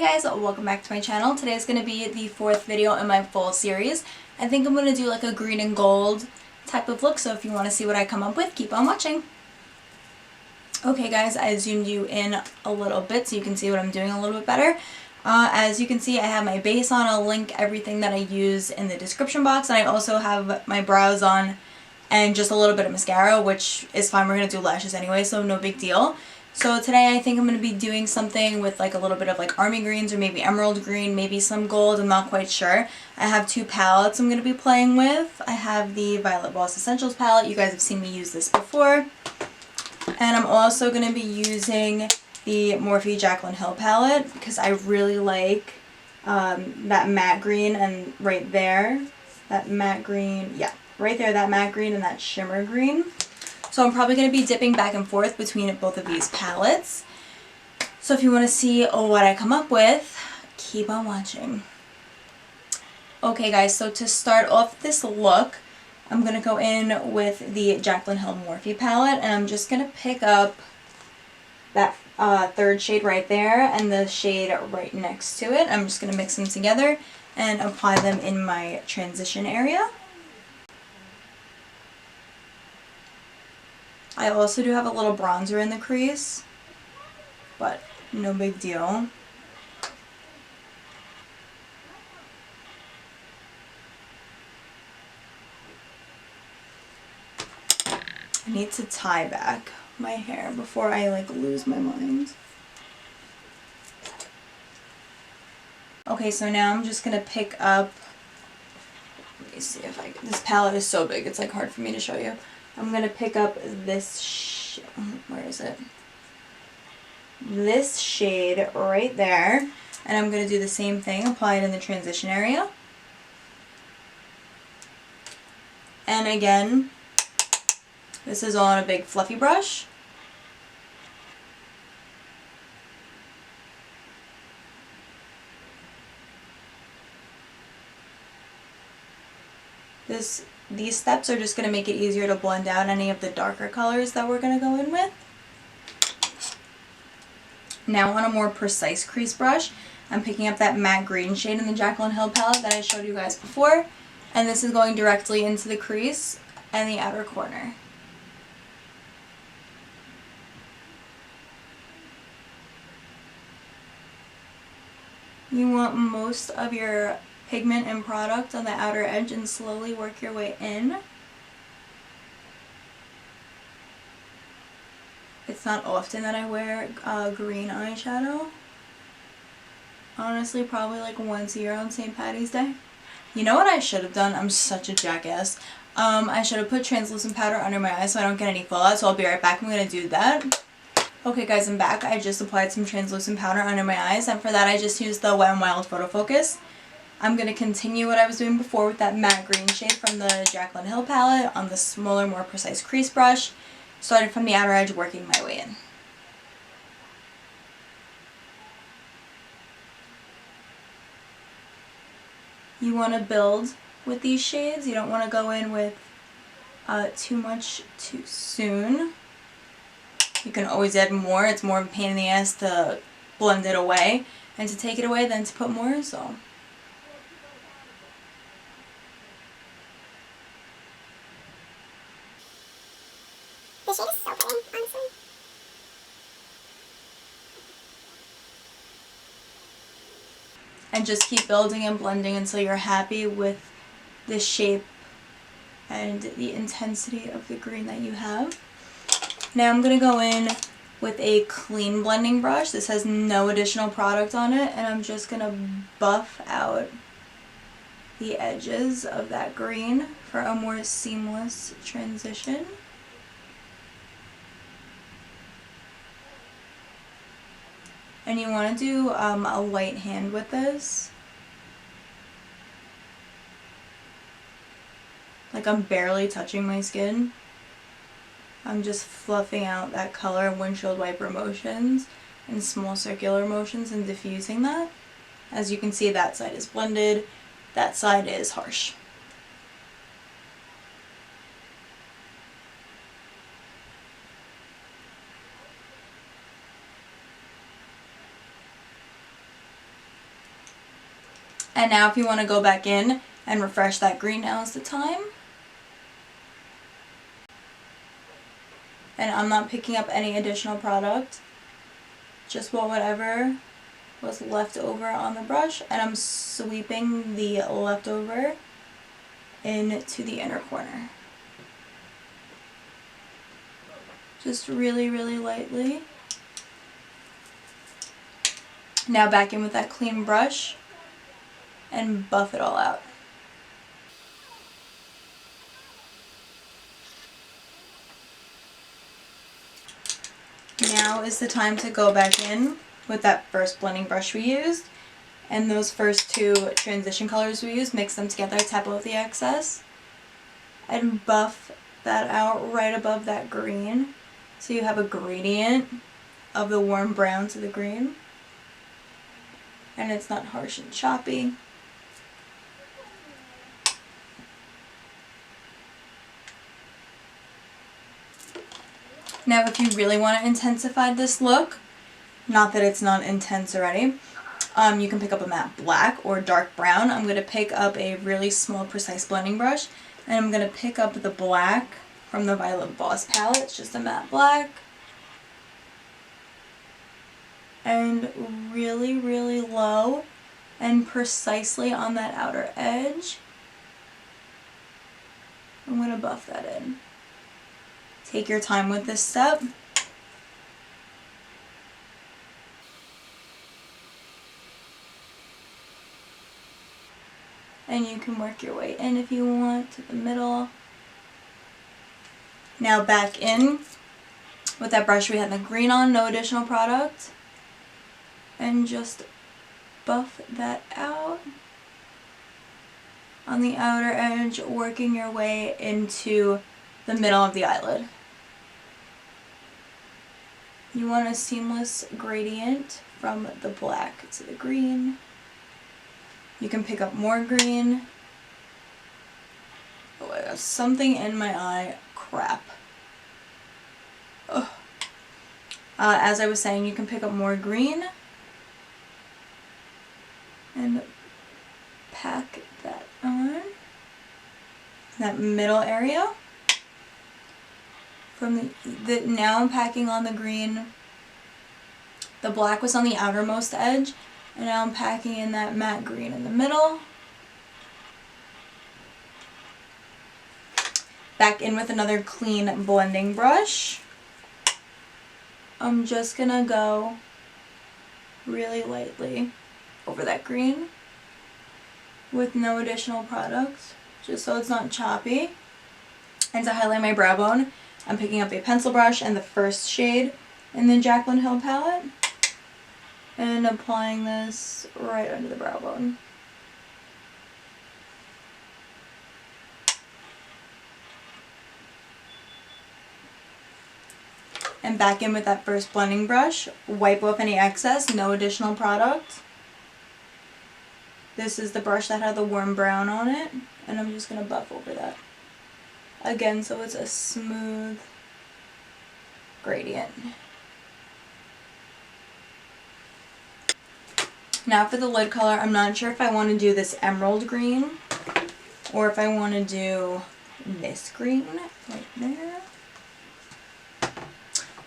Hey guys, welcome back to my channel. Today is going to be the fourth video in my fall series. I think I'm going to do like a green and gold type of look, so if you want to see what I come up with, keep on watching. Okay guys, I zoomed you in a little bit so you can see what I'm doing a little bit better. As you can see, I have my base on. I'll link everything that I use in the description box, and I also have my brows on and just a little bit of mascara, which is fine. We're going to do lashes anyway, so no big deal. So today I think I'm going to be doing something with like a little bit of like army greens or maybe emerald green, maybe some gold, I'm not quite sure. I have two palettes I'm going to be playing with. I have the Violet Voss Essentials palette. You guys have seen me use this before. And I'm also going to be using the Morphe Jaclyn Hill palette because I really like that matte green and right there, that matte green, yeah, right there, that matte green and that shimmer green. So I'm probably going to be dipping back and forth between both of these palettes. So if you want to see what I come up with, keep on watching. Okay guys, so to start off this look, I'm going to go in with the Jaclyn Hill Morphe palette, and I'm just going to pick up that third shade right there and the shade right next to it. I'm just going to mix them together and apply them in my transition area. I also do have a little bronzer in the crease, but no big deal. I need to tie back my hair before I like lose my mind. Okay, so now I'm just gonna pick up, let me see if I can, this palette is so big it's like hard for me to show you. I'm gonna pick up this, where is it? This shade right there, and I'm gonna do the same thing, apply it in the transition area. And again, this is all on a big fluffy brush. These steps are just going to make it easier to blend out any of the darker colors that we're going to go in with. Now on a more precise crease brush, I'm picking up that matte green shade in the Jaclyn Hill palette that I showed you guys before, and this is going directly into the crease and the outer corner. You want most of your pigment and product on the outer edge and slowly work your way in. It's not often that I wear green eyeshadow. Honestly, probably like once a year on St. Patty's Day. You know what I should have done? I'm such a jackass. I should have put translucent powder under my eyes so I don't get any fallout, so I'll be right back. I'm going to do that. Okay guys, I'm back. I just applied some translucent powder under my eyes, and for that I just used the Wet n Wild Photo Focus. I'm going to continue what I was doing before with that matte green shade from the Jaclyn Hill palette on the smaller, more precise crease brush, starting from the outer edge, working my way in. You want to build with these shades. You don't want to go in with too much too soon. You can always add more. It's more of a pain in the ass to blend it away and to take it away than to put more, so. The shade is so pretty, honestly. And just keep building and blending until you're happy with the shape and the intensity of the green that you have. Now I'm going to go in with a clean blending brush. This has no additional product on it, and I'm just going to buff out the edges of that green for a more seamless transition. And you want to do a light hand with this. Like I'm barely touching my skin. I'm just fluffing out that color in windshield wiper motions and small circular motions and diffusing that. As you can see, that side is blended, that side is harsh. And now if you want to go back in and refresh that green, now is the time. And I'm not picking up any additional product, just whatever was left over on the brush, and I'm sweeping the leftover into the inner corner. Just really, really lightly. Now back in with that clean brush and buff it all out. Now is the time to go back in with that first blending brush we used and those first two transition colors we used, mix them together, tap out the excess, and buff that out right above that green so you have a gradient of the warm brown to the green and it's not harsh and choppy. Now if you really want to intensify this look, not that it's not intense already, you can pick up a matte black or dark brown. I'm going to pick up a really small precise blending brush and I'm going to pick up the black from the Violet Voss palette. It's just a matte black. And really, really low and precisely on that outer edge, I'm going to buff that in. Take your time with this step. And you can work your way in if you want to the middle. Now back in with that brush we had the green on, no additional product. And just buff that out on the outer edge, working your way into the middle of the eyelid. You want a seamless gradient from the black to the green. You can pick up more green. Oh, I got something in my eye. Crap. Ugh. As I was saying, you can pick up more green and pack that on that middle area. From the now I'm packing on the green. The black was on the outermost edge, and now I'm packing in that matte green in the middle. Back in with another clean blending brush. I'm just gonna go really lightly over that green with no additional product, just so it's not choppy. And to highlight my brow bone, I'm picking up a pencil brush and the first shade in the Jaclyn Hill palette and applying this right under the brow bone. And back in with that first blending brush, wipe off any excess, no additional product. This is the brush that had the warm brown on it, and I'm just going to buff over that. Again, so it's a smooth gradient. Now for the lid color, I'm not sure if I want to do this emerald green or if I want to do this green right there.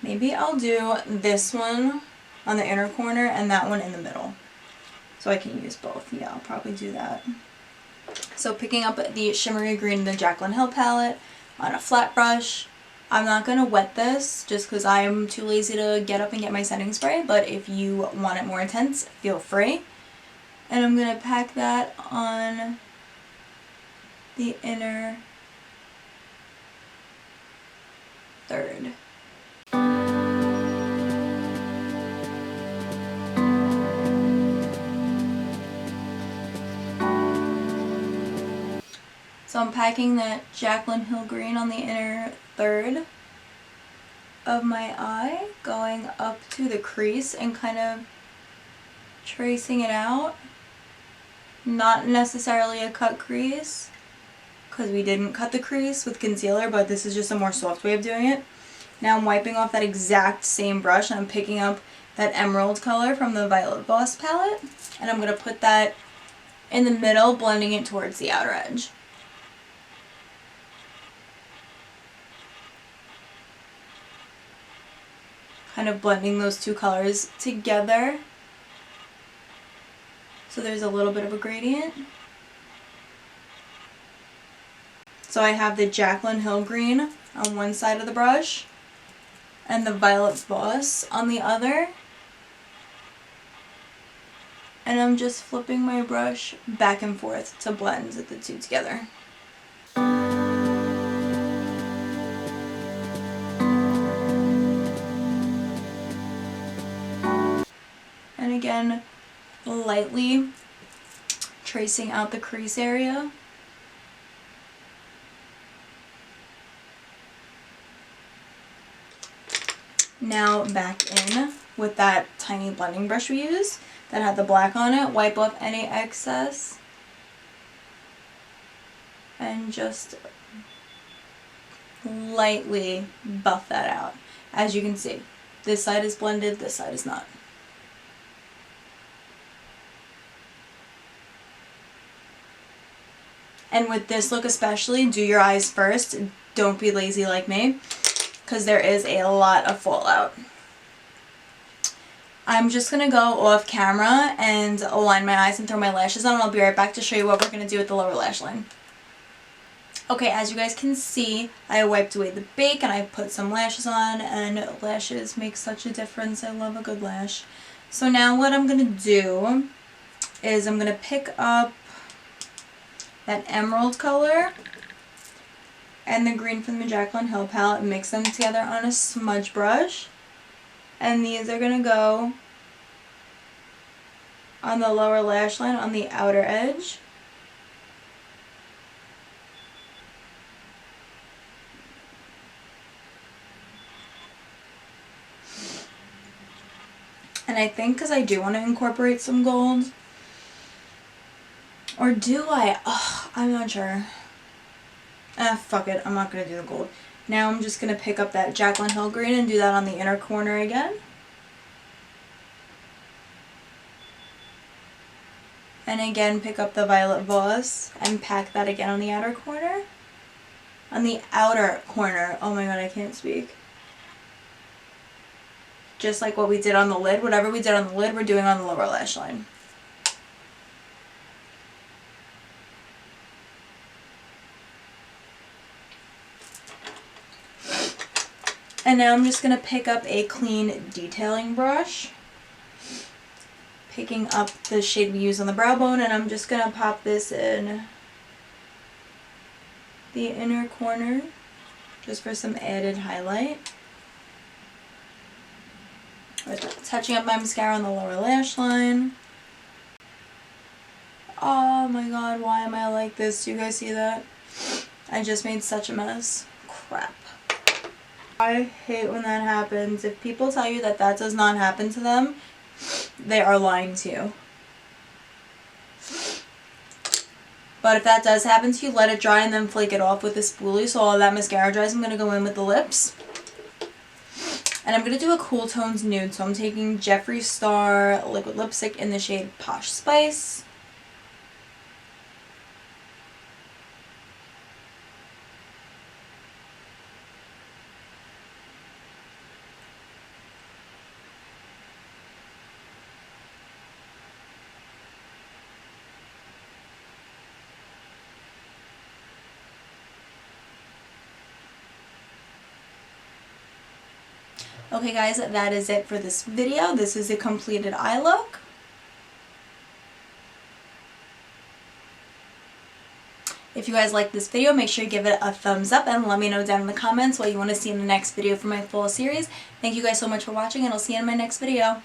Maybe I'll do this one on the inner corner and that one in the middle. So I can use both. Yeah, I'll probably do that. So picking up the shimmery green in the Jaclyn Hill palette on a flat brush. I'm not going to wet this just because I'm too lazy to get up and get my setting spray, but if you want it more intense, feel free. And I'm going to pack that on the inner third. So I'm packing that Jaclyn Hill green on the inner third of my eye, going up to the crease and kind of tracing it out. Not necessarily a cut crease, because we didn't cut the crease with concealer, but this is just a more soft way of doing it. Now I'm wiping off that exact same brush and I'm picking up that emerald color from the Violet Voss palette, and I'm going to put that in the middle, blending it towards the outer edge. Kind of blending those two colors together so there's a little bit of a gradient. So I have the Jaclyn Hill Green on one side of the brush and the Violet Voss on the other. And I'm just flipping my brush back and forth to blend the two together. And again, lightly tracing out the crease area. Now back in with that tiny blending brush we used that had the black on it, wipe off any excess and just lightly buff that out. As you can see, this side is blended, this side is not. And with this look especially, do your eyes first. Don't be lazy like me, because there is a lot of fallout. I'm just going to go off camera and align my eyes and throw my lashes on, and I'll be right back to show you what we're going to do with the lower lash line. Okay, as you guys can see, I wiped away the bake and I put some lashes on, and lashes make such a difference. I love a good lash. So now what I'm going to do is I'm going to pick up that emerald color and the green from the Jaclyn Hill palette and mix them together on a smudge brush. And these are going to go on the lower lash line on the outer edge. And I think because I do want to incorporate some gold. Or do I? Oh, I'm not sure. Fuck it. I'm not going to do the gold. Now I'm just going to pick up that Jaclyn Hill green and do that on the inner corner again. And again, pick up the Violet Voss and pack that again on the outer corner. On the outer corner. Oh my god, I can't speak. Just like what we did on the lid. Whatever we did on the lid, we're doing on the lower lash line. And now I'm just going to pick up a clean detailing brush, picking up the shade we use on the brow bone, and I'm just going to pop this in the inner corner just for some added highlight. Touching up my mascara on the lower lash line. Oh my god, why am I like this? Do you guys see that? I just made such a mess. Crap. I hate when that happens. If people tell you that that does not happen to them, they are lying to you. But if that does happen to you, let it dry and then flake it off with a spoolie so all of that mascara dries. I'm going to go in with the lips. And I'm going to do a cool tones nude. So I'm taking Jeffree Star liquid lipstick in the shade Posh Spice. Okay guys, that is it for this video. This is a completed eye look. If you guys like this video, make sure you give it a thumbs up and let me know down in the comments what you want to see in the next video for my full series. Thank you guys so much for watching, and I'll see you in my next video.